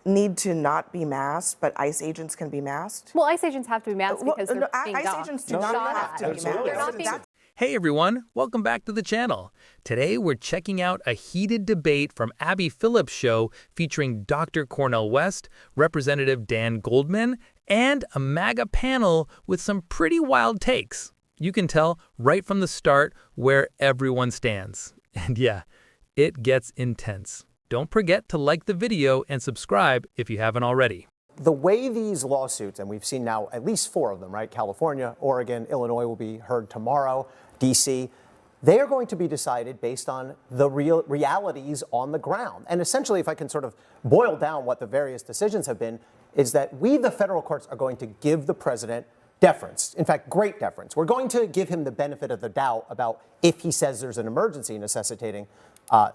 Need to not be masked, but ICE agents can be masked? Well, ICE agents have to be masked because they're being ICE agents do not have to be masked. Hey everyone, welcome back to the channel. Today we're checking out a heated debate from Abby Phillip Show featuring Dr. Cornel West, Representative Dan Goldman, and a MAGA panel with some pretty wild takes. You can tell right from the start where everyone stands. And yeah, it gets intense. Don't forget to like the video and subscribe if you haven't already. The way these lawsuits, and we've seen now at least 4 of them, right? California, Oregon, Illinois will be heard tomorrow, DC. They are going to be decided based on the realities on the ground. And essentially, if I can sort of boil down what the various decisions have been, is that we, the federal courts, are going to give the president deference. In fact, great deference. We're going to give him the benefit of the doubt about if he says there's an emergency necessitating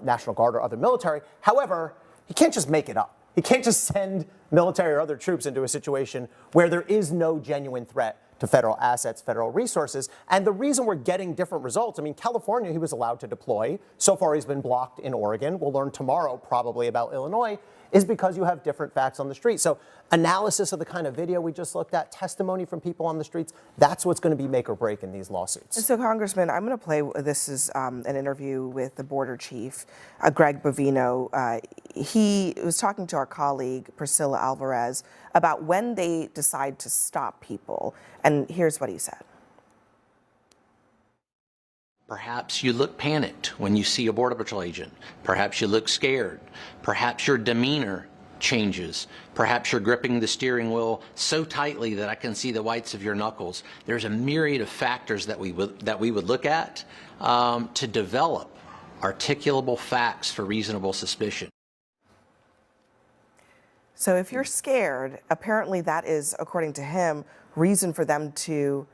National Guard or other military. However, he can't just make it up. He can't just send military or other troops into a situation where there is no genuine threat to federal assets, federal resources. And the reason we're getting different results, I mean, California, he was allowed to deploy. So far, he's been blocked in Oregon. We'll learn tomorrow probably about Illinois, is because you have different facts on the street. So analysis of the kind of video we just looked at, testimony from people on the streets, that's what's going to be make or break in these lawsuits. So, Congressman, I'm going to play, this is an interview with the border chief, Greg Bovino. He was talking to our colleague, Priscilla Alvarez, about when they decide to stop people. And here's what he said. Perhaps you look panicked when you see a Border Patrol agent. Perhaps you look scared. Perhaps your demeanor changes. Perhaps you're gripping the steering wheel so tightly that I can see the whites of your knuckles. There's a myriad of factors that we would look at to develop articulable facts for reasonable suspicion. So if you're scared, apparently that is, according to him, reason for them to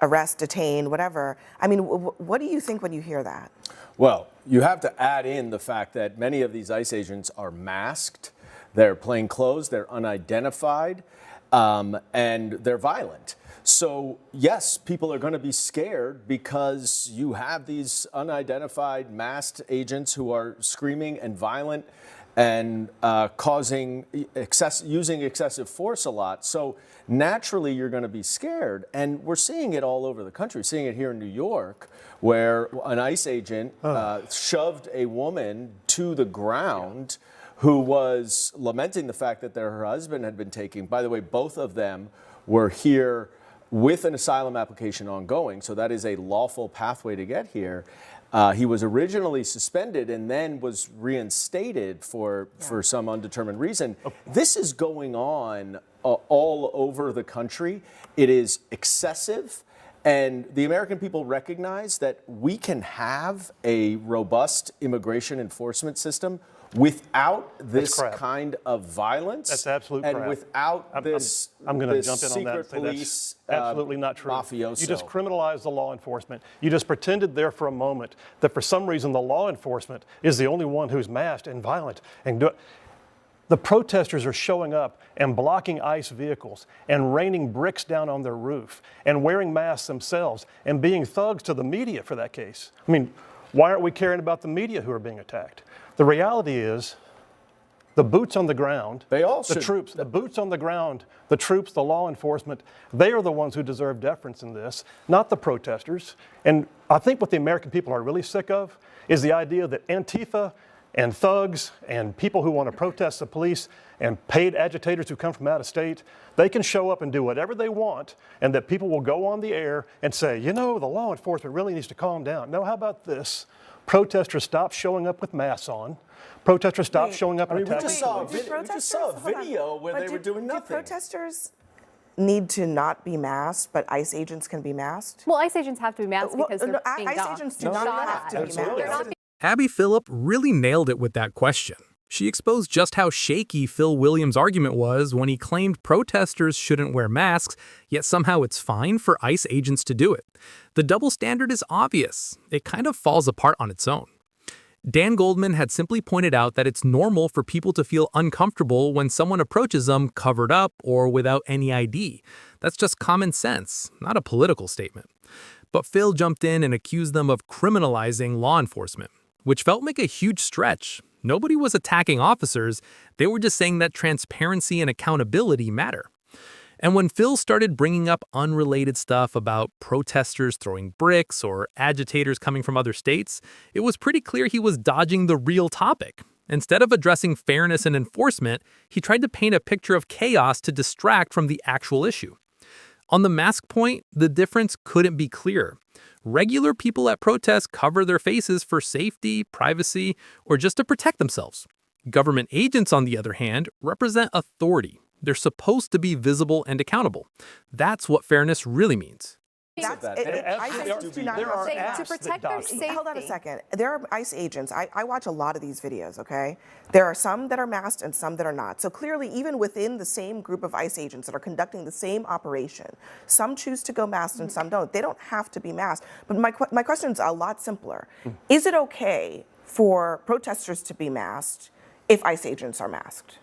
arrest, detain, whatever. I mean, what do you think when you hear that? Well, you have to add in the fact that many of these ICE agents are masked, they're plain clothes, they're unidentified, and they're violent. So yes, people are going to be scared because you have these unidentified masked agents who are screaming and violent and using excessive force a lot. So naturally, you're going to be scared. And we're seeing it all over the country. We're seeing it here in New York, where an ICE agent shoved a woman to the ground who was lamenting the fact that her husband had been taken. By the way, both of them were here with an asylum application ongoing. So that is a lawful pathway to get here. He was originally suspended and then was reinstated for some undetermined reason. This is going on all over the country. It is excessive, and the American people recognize that we can have a robust immigration enforcement system without this kind of violence. That's absolute and crap. Without this, I'm going to jump in on that and say police, that's absolutely not true. Mafioso. You just criminalized the law enforcement. You just pretended there for a moment that for some reason the law enforcement is the only one who's masked and violent and the protesters are showing up and blocking ICE vehicles and raining bricks down on their roof and wearing masks themselves and being thugs to the media for that case. I mean, why aren't we caring about the media who are being attacked? The reality is the boots on the ground, the troops, the boots on the ground, the troops, the law enforcement, they are the ones who deserve deference in this, not the protesters. And I think what the American people are really sick of is the idea that Antifa and thugs and people who want to protest the police and paid agitators who come from out of state, they can show up and do whatever they want, and that people will go on the air and say, you know, the law enforcement really needs to calm down. No, how about this? Protesters stop showing up with masks on. Protesters stop showing up and attacking. We just saw a video where they were doing nothing. Do protesters need to not be masked, but ICE agents can be masked? Well, ICE agents have to be masked because they're being ICE agents do not have to be masked. Abby Phillip really nailed it with that question. She exposed just how shaky Phil Williams' argument was when he claimed protesters shouldn't wear masks, yet somehow it's fine for ICE agents to do it. The double standard is obvious. It kind of falls apart on its own. Dan Goldman had simply pointed out that it's normal for people to feel uncomfortable when someone approaches them covered up or without any ID. That's just common sense, not a political statement. But Phil jumped in and accused them of criminalizing law enforcement, which felt like a huge stretch. Nobody was attacking officers. They were just saying that transparency and accountability matter. And when Phil started bringing up unrelated stuff about protesters throwing bricks or agitators coming from other states, it was pretty clear he was dodging the real topic. Instead of addressing fairness and enforcement, he tried to paint a picture of chaos to distract from the actual issue. On the mask point, the difference couldn't be clearer. Regular people at protests cover their faces for safety, privacy, or just to protect themselves. Government agents, on the other hand, represent authority. They're supposed to be visible and accountable. That's what fairness really means. To protect their safety. Hold on a second. There are ICE agents. I watch a lot of these videos, okay? There are some that are masked and some that are not. So clearly, even within the same group of ICE agents that are conducting the same operation, some choose to go masked and some don't. They don't have to be masked. But my question is a lot simpler. Is it okay for protesters to be masked if ICE agents are masked?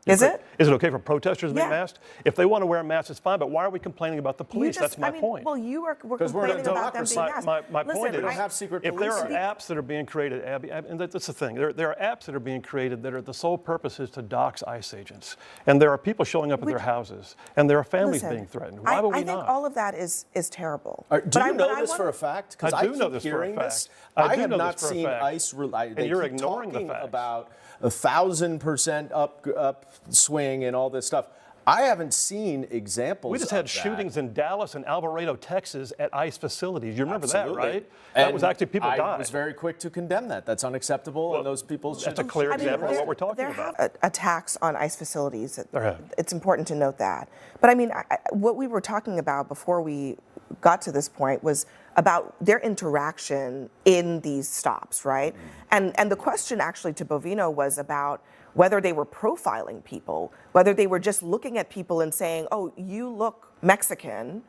Is it? Is it okay for protesters to be Yeah. masked? If they want to wear a mask, it's fine, but why are we complaining about the police? That's my point. Well, you were we're in a complaining about them being masked. My point is, don't have secret if there are policing. apps that are being created, Abby, and that's the thing, there are apps that are being created that are the sole purpose is to dox ICE agents. And there are people showing up at their houses, and there are families Listen, being threatened. Why would we I think not? all of that is terrible. Do you know this for a fact? Because I do keep know this for a hearing fact. this. I do have know not this for a seen fact. ICE. They you're keep ignoring the talking facts. about 1,000% upswing and all this stuff. I haven't seen examples. We just of had that. shootings in Dallas and Alvarado, Texas at ICE facilities. You remember Absolutely. that, right? And That was actually people I died. was very quick to condemn that. That's unacceptable, and those people should. That's a clear example of what we're talking there about. have attacks on ICE facilities. There have. It's important to note that. But I mean, what we were talking about before we got to this point was about their interaction in these stops, right? And the question actually to Bovino was about whether they were profiling people, whether they were just looking at people and saying, oh, you look Mexican,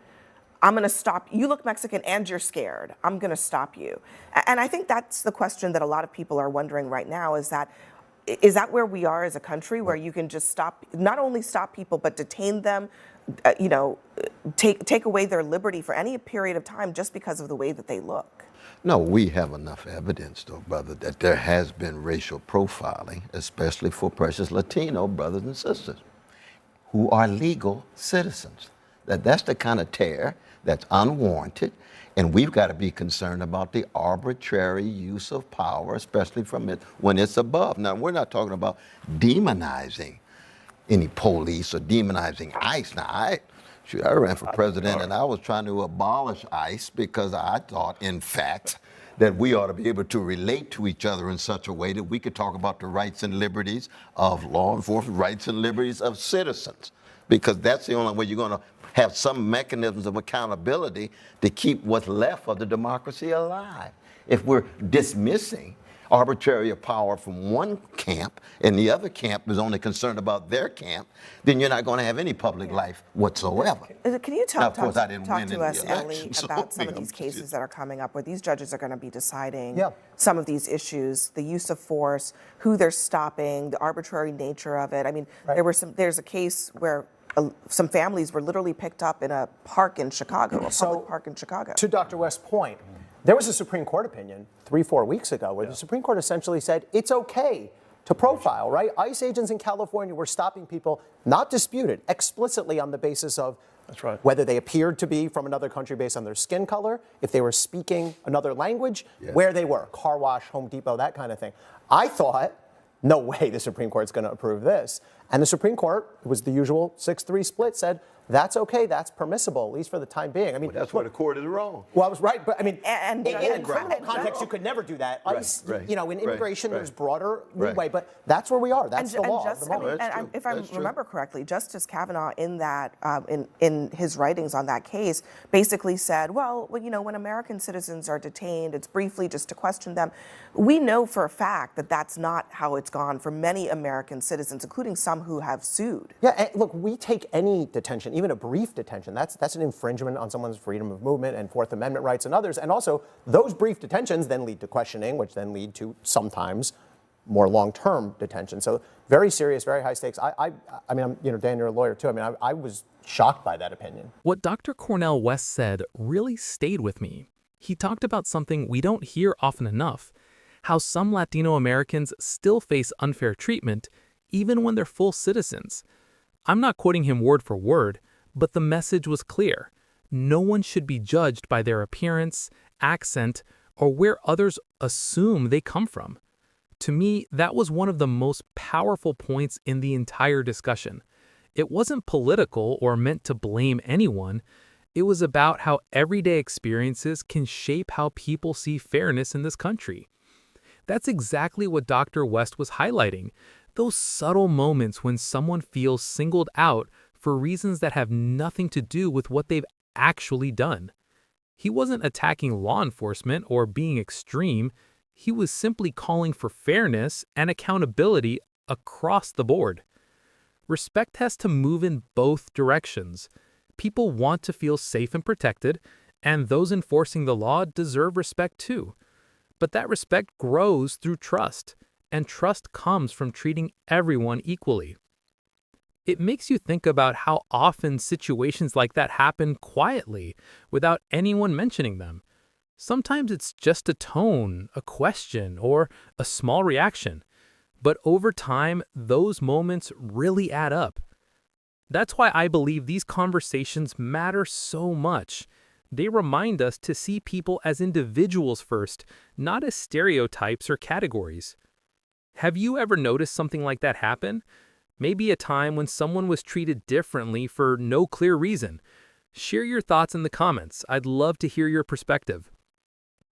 I'm going to stop. You look Mexican and you're scared. I'm going to stop you. And I think that's the question that a lot of people are wondering right now is that where we are as a country where you can just stop, not only stop people, but detain them, take away their liberty for any period of time just because of the way that they look? No, we have enough evidence, though, brother, that there has been racial profiling, especially for precious Latino brothers and sisters who are legal citizens. That's the kind of terror that's unwarranted, and we've got to be concerned about the arbitrary use of power, especially from it when it's above. Now, we're not talking about demonizing any police or demonizing ICE. Now, I ran for president and I was trying to abolish ICE because I thought, in fact, that we ought to be able to relate to each other in such a way that we could talk about the rights and liberties of law enforcement, rights and liberties of citizens, because that's the only way you're going to have some mechanisms of accountability to keep what's left of the democracy alive. If we're dismissing arbitrary power from one camp and the other camp is only concerned about their camp, then you're not going to have any public life whatsoever. Can you Now, talk of course, I didn't win to in us, the Ellie, election, so, about some you of know, these cases that are coming up where these judges are going to be deciding Yeah. some of these issues, the use of force, who they're stopping, the arbitrary nature of it? I mean, there's a case where some families were literally picked up in a park in Chicago, a public park in Chicago. To Dr. West's point, there was a Supreme Court opinion 3-4 weeks ago where the Supreme Court essentially said it's okay to profile, right? ICE agents in California were stopping people, not disputed, explicitly on the basis of That's right. whether they appeared to be from another country based on their skin color, if they were speaking another language, where they were, car wash, Home Depot, that kind of thing. I thought, no way the Supreme Court's going to approve this. And the Supreme Court, it was the usual 6-3 split, said that's okay, that's permissible, at least for the time being. I mean, That's where the court is wrong. well, I was right, but I mean, And in criminal right. context, you could never do that. ICE, right, you know, in immigration, right, there's broader right. leeway, but that's where we are. That's the law. Just, of the I mean, moment. That's and true. if I That's true. remember correctly, Justice Kavanaugh in that in his writings on that case basically said, well, you know, when American citizens are detained, it's briefly just to question them. We know for a fact that that's not how it's gone for many American citizens, including some who have sued. Yeah, and look, we take any detention, even a brief detention, that's an infringement on someone's freedom of movement and Fourth Amendment rights and others. And also, those brief detentions then lead to questioning, which then lead to sometimes more long-term detention. So very serious, very high stakes. I mean, you know, Dan, you're a lawyer too. I mean, I was shocked by that opinion. What Dr. Cornel West said really stayed with me. He talked about something we don't hear often enough, how some Latino Americans still face unfair treatment even when they're full citizens. I'm not quoting him word for word, but the message was clear. No one should be judged by their appearance, accent, or where others assume they come from. To me, that was one of the most powerful points in the entire discussion. It wasn't political or meant to blame anyone. It was about how everyday experiences can shape how people see fairness in this country. That's exactly what Dr. West was highlighting, those subtle moments when someone feels singled out for reasons that have nothing to do with what they've actually done. He wasn't attacking law enforcement or being extreme. He was simply calling for fairness and accountability across the board. Respect has to move in both directions. People want to feel safe and protected, and those enforcing the law deserve respect too. But that respect grows through trust, and trust comes from treating everyone equally. It makes you think about how often situations like that happen quietly, without anyone mentioning them. Sometimes it's just a tone, a question, or a small reaction. But over time, those moments really add up. That's why I believe these conversations matter so much. They remind us to see people as individuals first, not as stereotypes or categories. Have you ever noticed something like that happen? Maybe a time when someone was treated differently for no clear reason. Share your thoughts in the comments. I'd love to hear your perspective.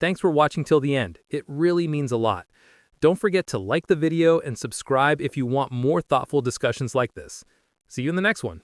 Thanks for watching till the end. It really means a lot. Don't forget to like the video and subscribe if you want more thoughtful discussions like this. See you in the next one.